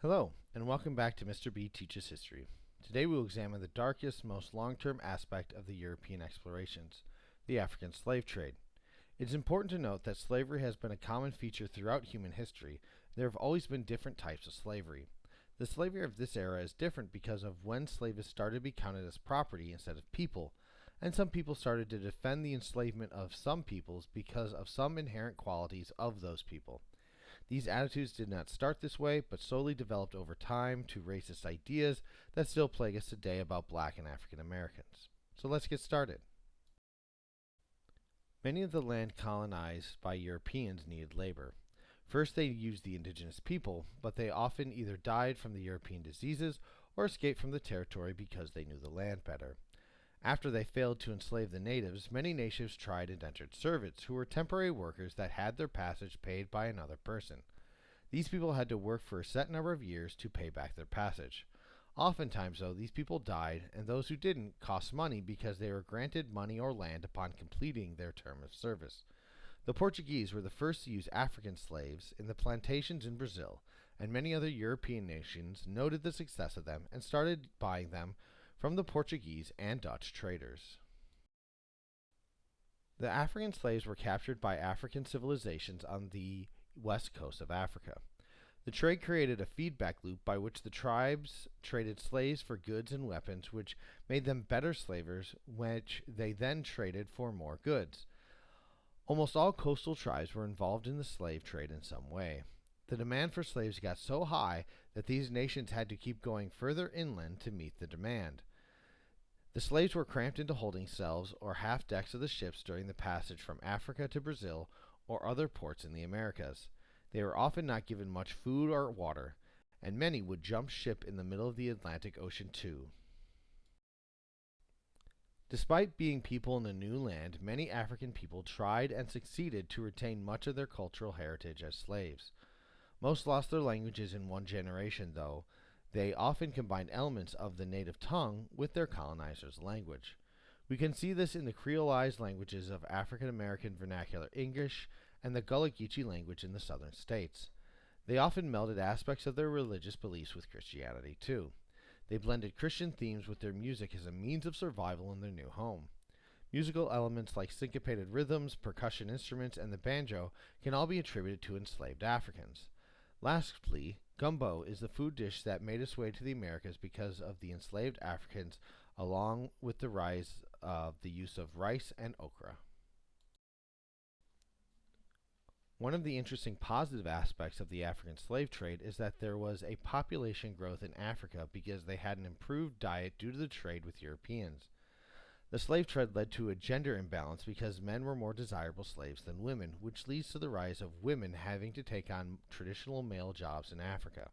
Hello, and welcome back to Mr. B Teaches History. Today we will examine the darkest, most long-term aspect of the European explorations, the African slave trade. It is important to note that slavery has been a common feature throughout human history. There have always been different types of slavery. The slavery of this era is different because of when slaves started to be counted as property instead of people, and some people started to defend the enslavement of some peoples because of some inherent qualities of those people. These attitudes did not start this way, but slowly developed over time to racist ideas that still plague us today about black and African Americans. So let's get started. Many of the land colonized by Europeans needed labor. First, they used the indigenous people, but they often either died from the European diseases or escaped from the territory because they knew the land better. After they failed to enslave the natives, many nations tried indentured servants, who were temporary workers that had their passage paid by another person. These people had to work for a set number of years to pay back their passage. Oftentimes, though, these people died, and those who didn't cost money because they were granted money or land upon completing their term of service. The Portuguese were the first to use African slaves in the plantations in Brazil, and many other European nations noted the success of them and started buying them from the Portuguese and Dutch traders. The African slaves were captured by African civilizations on the west coast of Africa. The trade created a feedback loop by which the tribes traded slaves for goods and weapons, which made them better slavers, which they then traded for more goods. Almost all coastal tribes were involved in the slave trade in some way. The demand for slaves got so high that these nations had to keep going further inland to meet the demand. The slaves were cramped into holding cells or half decks of the ships during the passage from Africa to Brazil or other ports in the Americas. They were often not given much food or water, and many would jump ship in the middle of the Atlantic Ocean too. Despite being people in a new land, many African people tried and succeeded to retain much of their cultural heritage as slaves. Most lost their languages in one generation, though. They often combined elements of the native tongue with their colonizer's language. We can see this in the creolized languages of African American vernacular English and the Gullah Geechee language in the southern states. They often melded aspects of their religious beliefs with Christianity, too. They blended Christian themes with their music as a means of survival in their new home. Musical elements like syncopated rhythms, percussion instruments, and the banjo can all be attributed to enslaved Africans. Lastly, gumbo is the food dish that made its way to the Americas because of the enslaved Africans, along with the rise of the use of rice and okra. One of the interesting positive aspects of the African slave trade is that there was a population growth in Africa because they had an improved diet due to the trade with Europeans. The slave trade led to a gender imbalance because men were more desirable slaves than women, which leads to the rise of women having to take on traditional male jobs in Africa.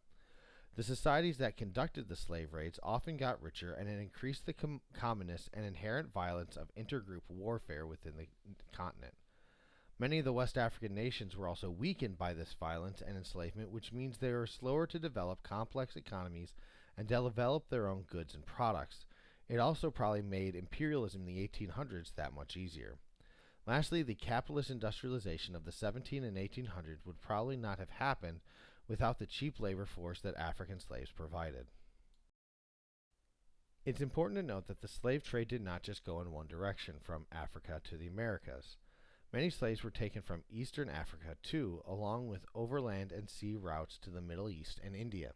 The societies that conducted the slave raids often got richer, and it increased the commonness and inherent violence of intergroup warfare within the continent. Many of the West African nations were also weakened by this violence and enslavement, which means they were slower to develop complex economies and develop their own goods and products. It also probably made imperialism in the 1800s that much easier. Lastly, the capitalist industrialization of the 17 and 1800s would probably not have happened without the cheap labor force that African slaves provided. It's important to note that the slave trade did not just go in one direction, from Africa to the Americas. Many slaves were taken from eastern Africa too, along with overland and sea routes to the Middle East and India.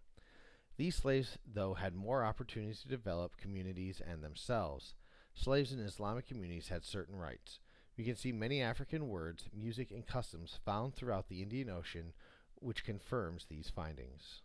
These slaves, though, had more opportunities to develop communities and themselves. Slaves in Islamic communities had certain rights. We can see many African words, music, and customs found throughout the Indian Ocean, which confirms these findings.